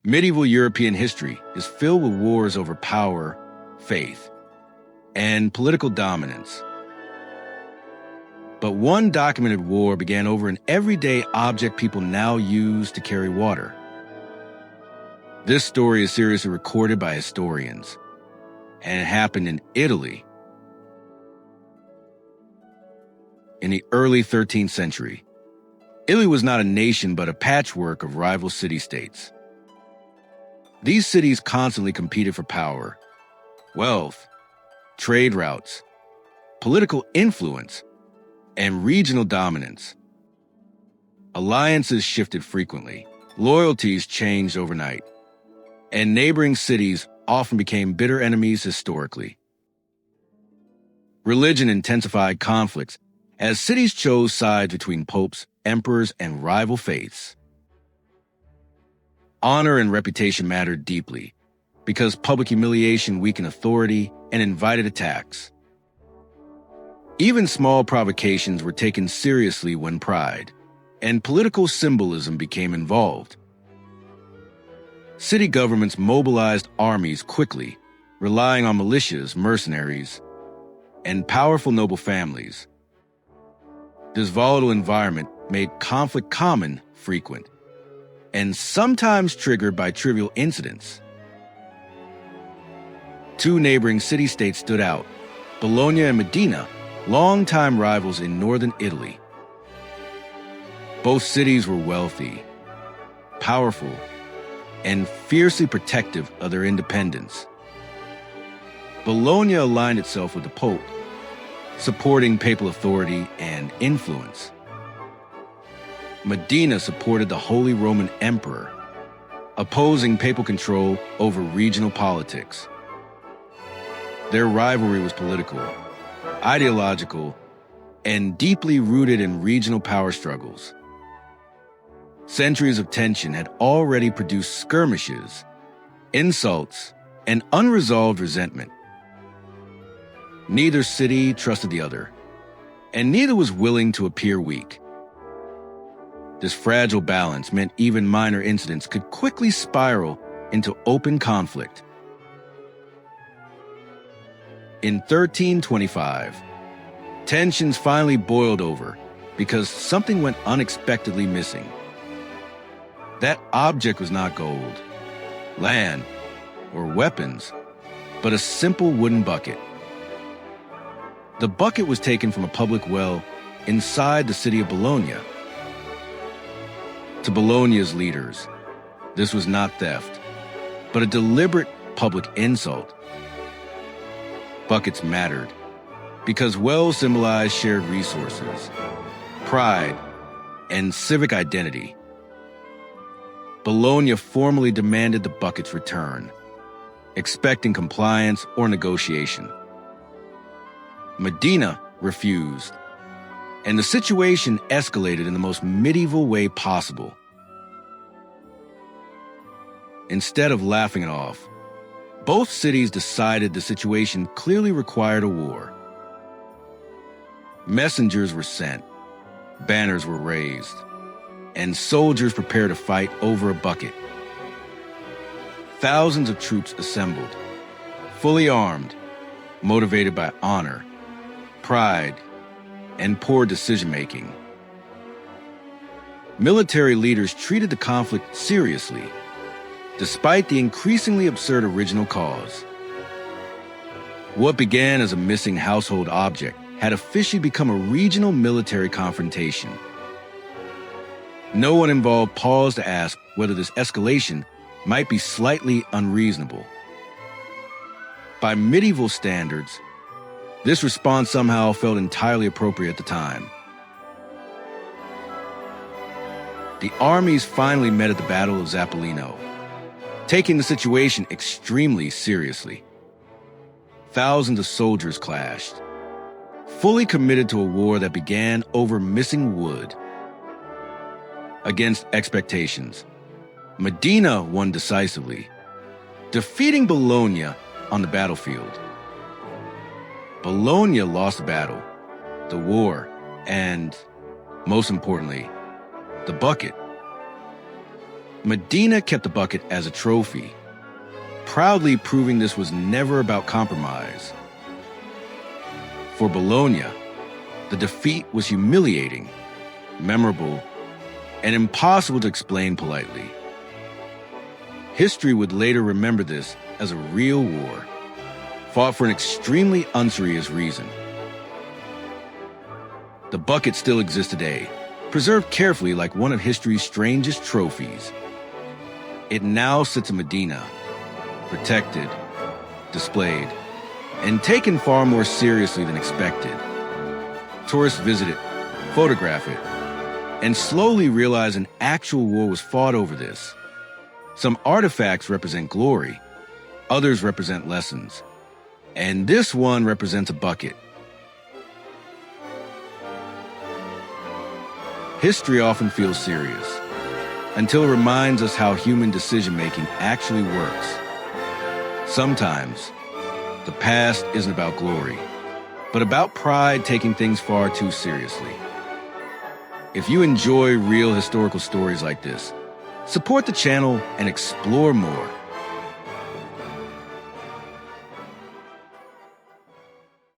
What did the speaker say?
Medieval European history is filled with wars over power, faith, and political dominance. But one documented war began over an everyday object people now use to carry water. This story is seriously recorded by historians, and it happened in Italy in the early 13th century. Italy was not a nation but a patchwork of rival city-states. These cities constantly competed for power, wealth, trade routes, political influence, and regional dominance. Alliances shifted frequently, loyalties changed overnight, and neighboring cities often became bitter enemies historically. Religion intensified conflicts as cities chose sides between popes, emperors, and rival faiths. Honor and reputation mattered deeply because public humiliation weakened authority and invited attacks. Even small provocations were taken seriously when pride and political symbolism became involved. City governments mobilized armies quickly, relying on militias, mercenaries, and powerful noble families. This volatile environment made conflict common, frequent, and sometimes triggered by trivial incidents. Two neighboring city-states stood out, Bologna and Modena, longtime rivals in northern Italy. Both cities were wealthy, powerful, and fiercely protective of their independence. Bologna aligned itself with the Pope, supporting papal authority and influence. Modena supported the Holy Roman Emperor, opposing papal control over regional politics. Their rivalry was political, ideological, and deeply rooted in regional power struggles. Centuries of tension had already produced skirmishes, insults, and unresolved resentment. Neither city trusted the other, and neither was willing to appear weak. This fragile balance meant even minor incidents could quickly spiral into open conflict. In 1325, tensions finally boiled over because something went unexpectedly missing. That object was not gold, land, or weapons, but a simple wooden bucket. The bucket was taken from a public well inside the city of Bologna. To Bologna's leaders, this was not theft, but a deliberate public insult. Buckets mattered because wells symbolized shared resources, pride, and civic identity. Bologna formally demanded the bucket's return, expecting compliance or negotiation. Modena refused, and the situation escalated in the most medieval way possible. Instead of laughing it off, both cities decided the situation clearly required a war. Messengers were sent, banners were raised, and soldiers prepared to fight over a bucket. Thousands of troops assembled, fully armed, motivated by honor, pride, and poor decision-making. Military leaders treated the conflict seriously, despite the increasingly absurd original cause. What began as a missing household object had officially become a regional military confrontation. No one involved paused to ask whether this escalation might be slightly unreasonable. By medieval standards, this response somehow felt entirely appropriate at the time. The armies finally met at the Battle of Zappolino, taking the situation extremely seriously. Thousands of soldiers clashed, fully committed to a war that began over missing wood. Against expectations, Modena won decisively, defeating Bologna on the battlefield. Bologna lost the battle, the war, and, most importantly, the bucket. Modena kept the bucket as a trophy, proudly proving this was never about compromise. For Bologna, the defeat was humiliating, memorable, and impossible to explain politely. History would later remember this as a real war, fought for an extremely unserious reason. The bucket still exists today, preserved carefully like one of history's strangest trophies. It now sits in Modena, protected, displayed, and taken far more seriously than expected. Tourists visit it, photograph it, and slowly realize an actual war was fought over this. Some artifacts represent glory, others represent lessons, and this one represents a bucket. History often feels serious, until it reminds us how human decision-making actually works. Sometimes, the past isn't about glory, but about pride taking things far too seriously. If you enjoy real historical stories like this, support the channel and explore more.